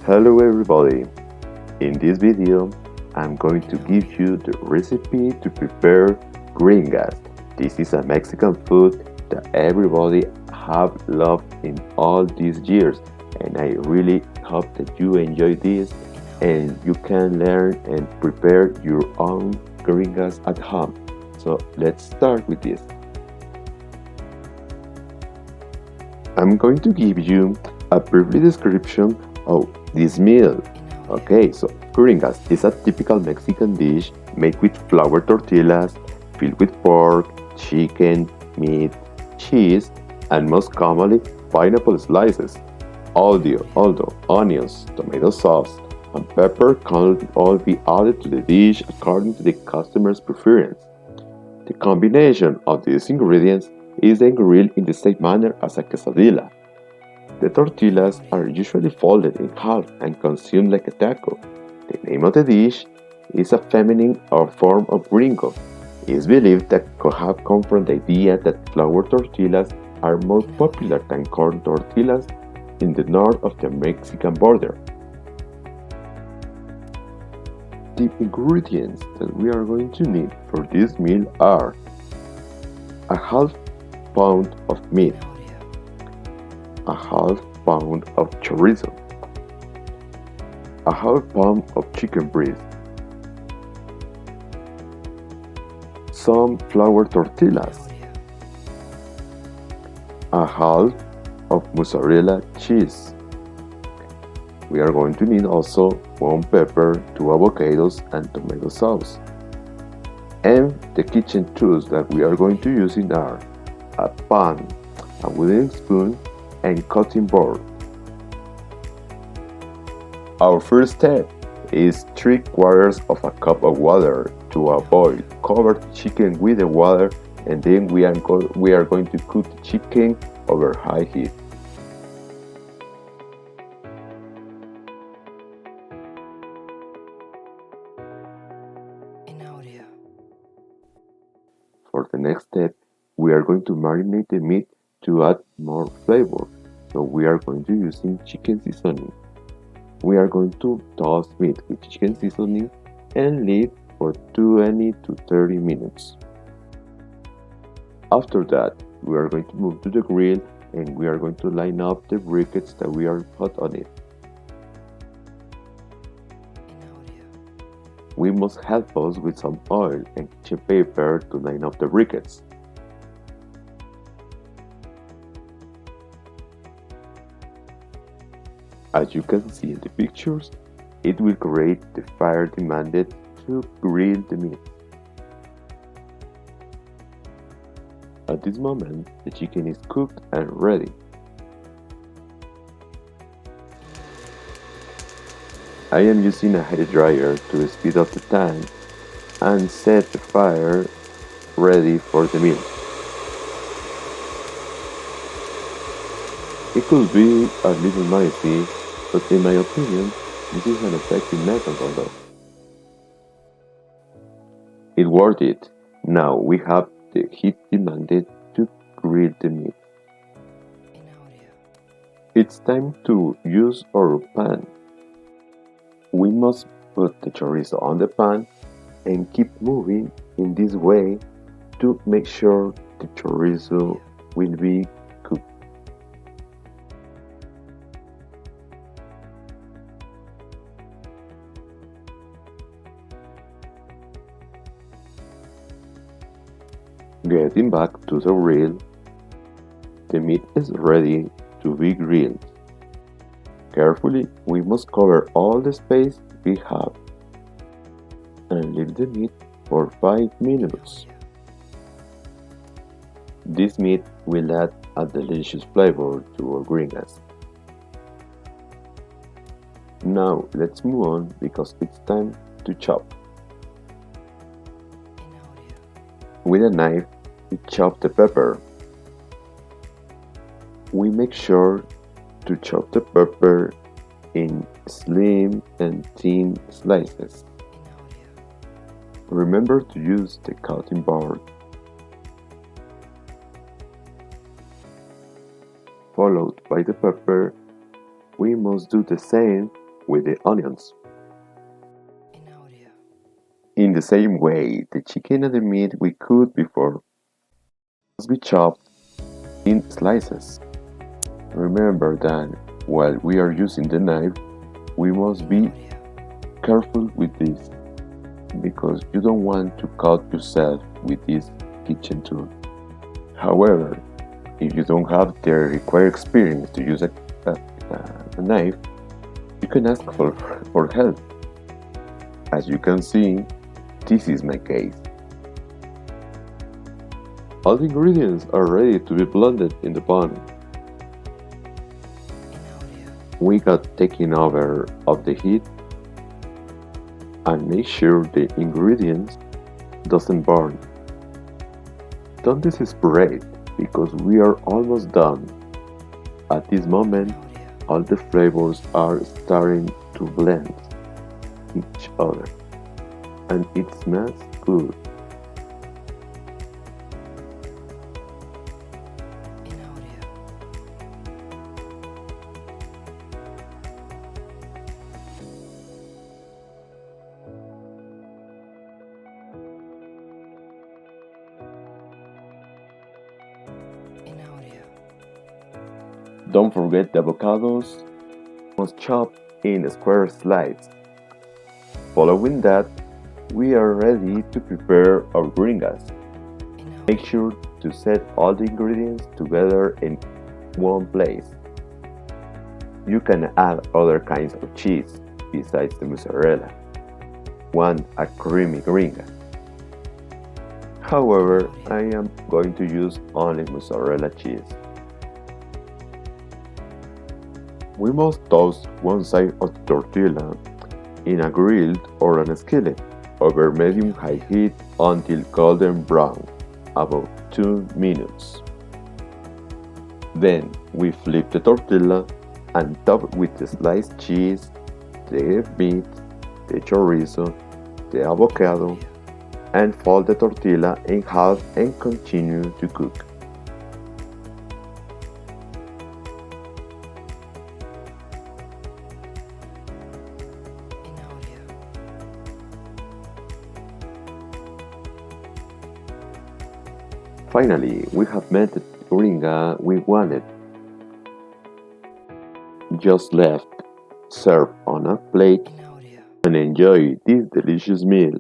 Hello everybody! In this video, I'm going to give you the recipe to prepare gringas. This is a Mexican food that everybody have loved in all these years, and I really hope that you enjoy this and you can learn and prepare your own gringas at home. So let's start with this. I'm going to give you a brief description of this meal. Okay, so gringas is a typical Mexican dish made with flour tortillas, filled with pork, chicken, meat, cheese, and most commonly pineapple slices. Although onions, tomato sauce, and pepper can all be added to the dish according to the customer's preference. The combination of these ingredients is then grilled in the same manner as a quesadilla. The tortillas are usually folded in half and consumed like a taco. The name of the dish is a feminine or form of gringo. It is believed that could have come from the idea that flour tortillas are more popular than corn tortillas in the north of the Mexican border. The ingredients that we are going to need for this meal are a half pound of meat, a half pound of chorizo, a half pound of chicken breast, some flour tortillas, a half of mozzarella cheese. We are going to need also one pepper, two avocados, and tomato sauce. And the kitchen tools that we are going to use are a pan, a wooden spoon, and cutting board. Our first step is 3/4 of a cup of water to a boil. Cover the chicken with the water, and then we are going to cook the chicken over high heat. For the next step, we are going to marinate the meat to add more flavor. So we are going to using chicken seasoning. We are going to toss meat with chicken seasoning and leave for 20 to 30 minutes. After that, we are going to move to the grill and we are going to line up the briquettes that we are put on it. We must help us with some oil and kitchen paper to line up the briquettes. As you can see in the pictures, it will create the fire demanded to grill the meat. At this moment, the chicken is cooked and ready. I am using a hair dryer to speed up the time and set the fire ready for the meal. It could be a little noisy, but in my opinion, this is an effective method although. It worth it. Now we have the heat demanded to grill the meat. It's time to use our pan. We must put the chorizo on the pan and keep moving in this way to make sure the chorizo will be cooked. Getting back to the grill, the meat is ready to be grilled. Carefully, we must cover all the space we have and leave the meat for 5 minutes. This meat will add a delicious flavor to our gringas. Now let's move on because it's time to chop. With a knife, we chop the pepper. We make sure to chop the pepper in slim and thin slices. Remember to use the cutting board. Followed by the pepper, we must do the same with the onions. In the same way, the chicken and the meat we cooked before must be chopped in slices. Remember that while we are using the knife, we must be careful with this because you don't want to cut yourself with this kitchen tool. However, if you don't have the required experience to use a knife, you can ask for help. As you can see, this is my case. All the ingredients are ready to be blended in the pan. We got taken over of the heat and make sure the ingredients doesn't burn. Don't desperate because we are almost done. At this moment, all the flavors are starting to blend each other and it smells good. Don't forget the avocados must chop in square slices. Following that, we are ready to prepare our gringas. Make sure to set all the ingredients together in one place. You can add other kinds of cheese besides the mozzarella. Want a creamy gringa. However, I am going to use only mozzarella cheese. We must toast one side of the tortilla in a grill or on a skillet over medium-high heat until golden brown, about 2 minutes. Then we flip the tortilla and top with the sliced cheese, the meat, the chorizo, the avocado, and fold the tortilla in half and continue to cook. Finally, we have made the gringa we wanted. Just left, serve on a plate, and enjoy this delicious meal.